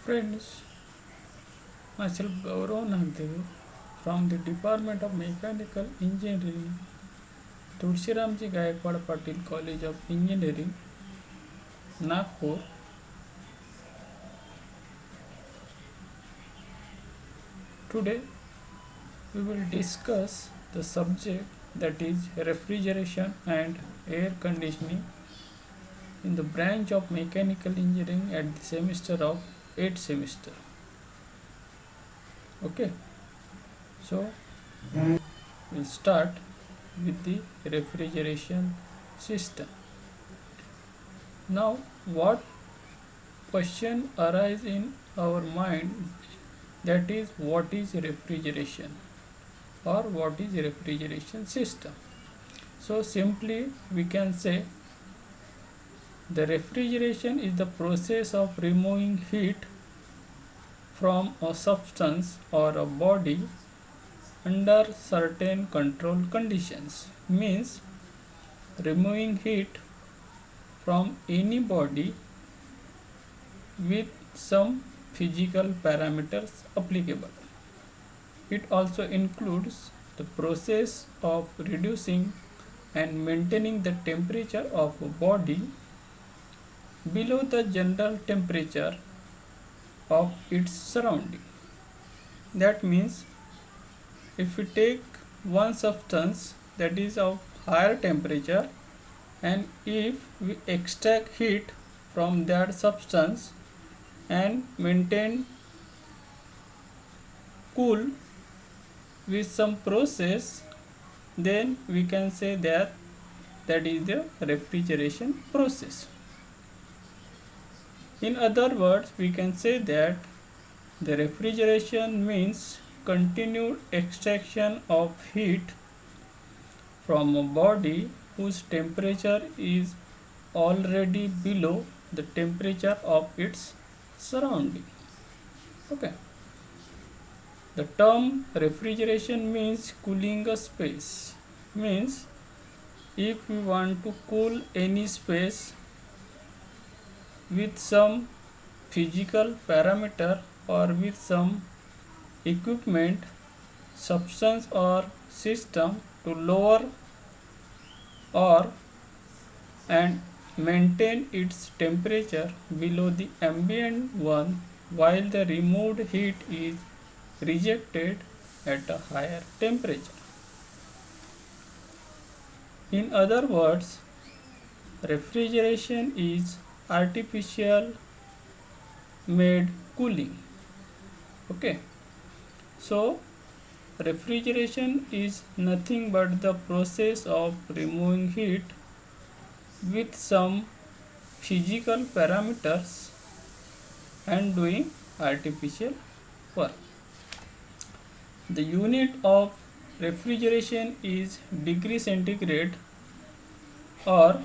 Friends, myself Gaurav Nagdev from the Department of Mechanical Engineering, Tulsiramji Gaikwad Patil College of Engineering, Nagpur. Today we will discuss the subject that is refrigeration and air conditioning in the branch of mechanical engineering at the semester of 8th semester. Okay, so we'll start with the refrigeration system. Now, what question arise in our mind, that is what is refrigeration or what is refrigeration system? So simply we can say the refrigeration is the process of removing heat from a substance or a body under certain controlled conditions. Means removing heat from any body with some physical parameters applicable. It also includes the process of reducing and maintaining the temperature of a body below the general temperature of its surrounding. That means if we take one substance that is of higher temperature, and if we extract heat from that substance and maintain cool with some process, then we can say that that is the refrigeration process. In other words, we can say that the refrigeration means continued extraction of heat from a body whose temperature is already below the temperature of its surrounding. Okay. The term refrigeration means cooling a space. Means if we want to cool any space with some physical parameter or with some equipment, substance or system to lower or and maintain its temperature below the ambient one while the removed heat is rejected at a higher temperature. In other words, refrigeration is artificial made cooling. Okay, so refrigeration is nothing but the process of removing heat with some physical parameters and doing artificial work. The unit of refrigeration is degree centigrade or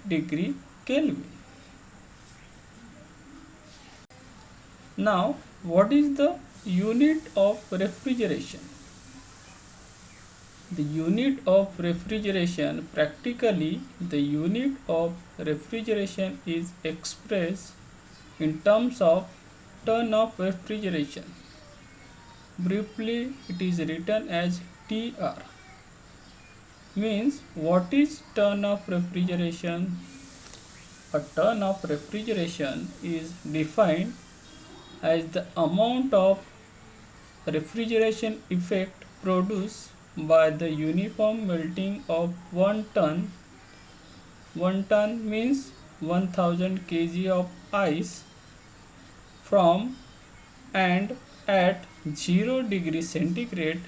degree Kelvin. Now, what is the unit of refrigeration? The unit of refrigeration, practically the unit of refrigeration is expressed in terms of ton of refrigeration. Briefly, it is written as TR. Means what is ton of refrigeration? A ton of refrigeration is defined as the amount of refrigeration effect produced by the uniform melting of 1 ton. 1 ton means 1000 kg of ice from and at 0 degree centigrade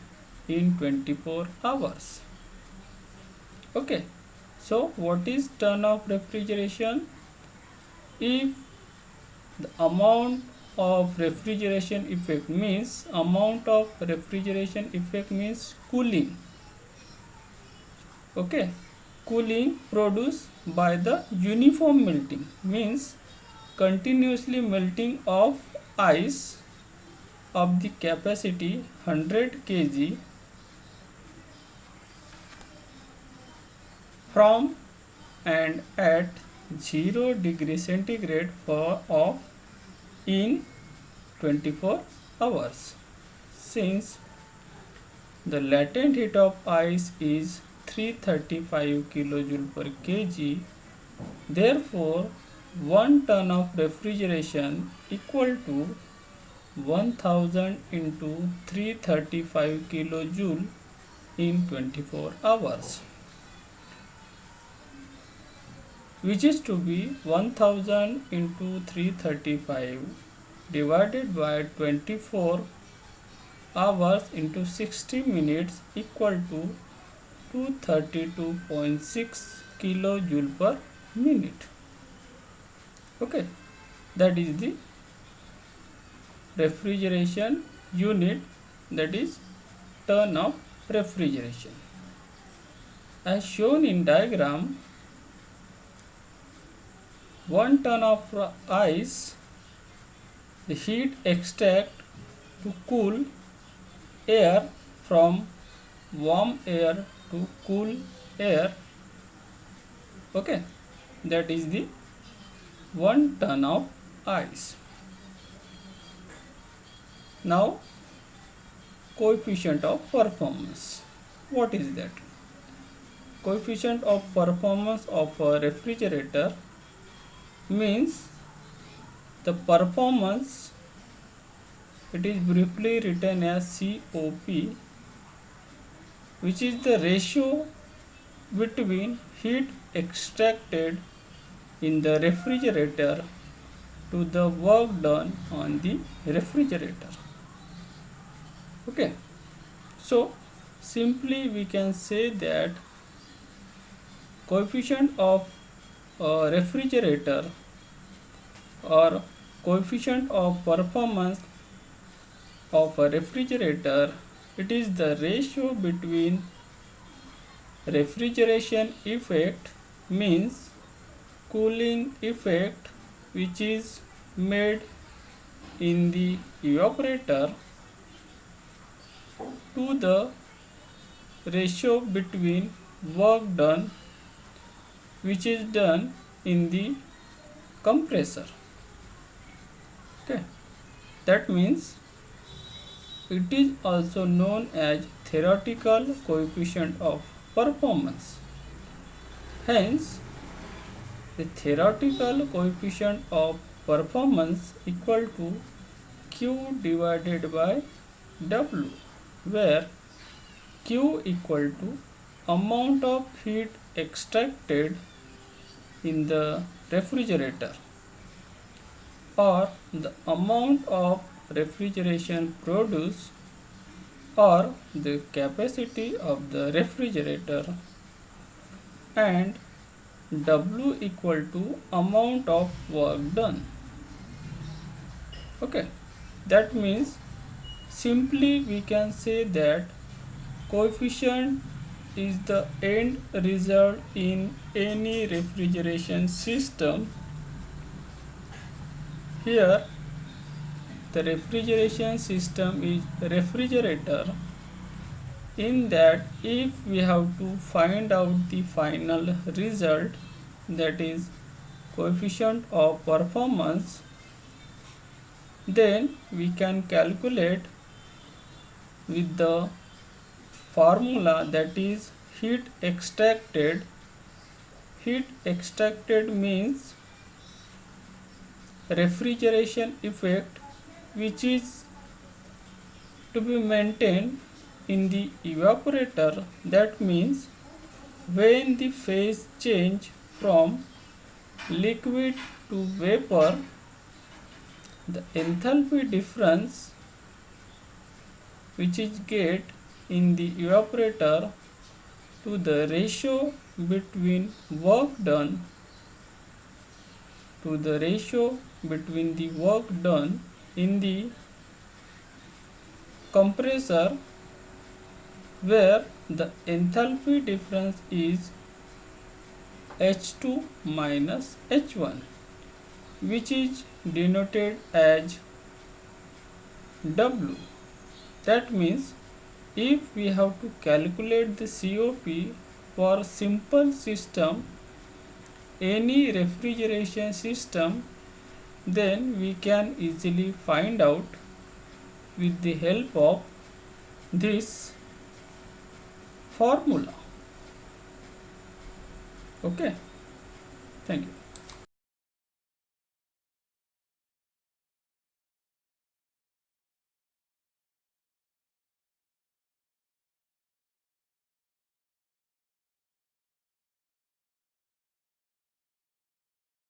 in 24 hours. Okay, so what is ton of refrigeration? If the amount of refrigeration effect means cooling. Okay, cooling produced by the uniform melting means continuously melting of ice of the capacity 100 kg from and at 0 degree centigrade for of in 24 hours. Since the latent heat of ice is 335 kJ per kg, therefore 1 ton of refrigeration equal to 1000 into 335 kJ in 24 hours, which is to be 1000 into 335 divided by 24 hours into 60 minutes equal to 232.6 kilojoule per minute. Okay, that is the refrigeration unit, that is ton of refrigeration. As shown in diagram, 1 ton of ice, the heat extract to cool air from warm air to cool air. Okay, that is the 1 ton of ice. Now, coefficient of performance. What is that? Coefficient of performance of a refrigerator means the performance, it is briefly written as COP, which is the ratio between heat extracted in the refrigerator to the work done on the refrigerator. Okay, so simply we can say that coefficient of a refrigerator or coefficient of performance of a refrigerator, it is the ratio between refrigeration effect, means cooling effect, which is made in the evaporator, to the ratio between work done, which is done in the compressor. Okay, that means it is also known as theoretical coefficient of performance. Hence, the theoretical coefficient of performance equal to Q divided by W, where Q equal to amount of heat extracted in the refrigerator or the amount of refrigeration produced or the capacity of the refrigerator, and W equal to amount of work done. Okay, that means simply we can say that coefficient is the end result in any refrigeration system. Here the refrigeration system is refrigerator, in that if we have to find out the final result, that is coefficient of performance, then we can calculate with the formula, that is heat extracted. Heat extracted means refrigeration effect, which is to be maintained in the evaporator. That means when the phase change from liquid to vapor, the enthalpy difference which is get in the evaporator to the ratio between work done to the ratio between the work done in the compressor, where the enthalpy difference is H2 minus H1, which is denoted as W. That means if we have to calculate the COP for simple system, any refrigeration system, then we can easily find out with the help of this formula. Okay, thank you.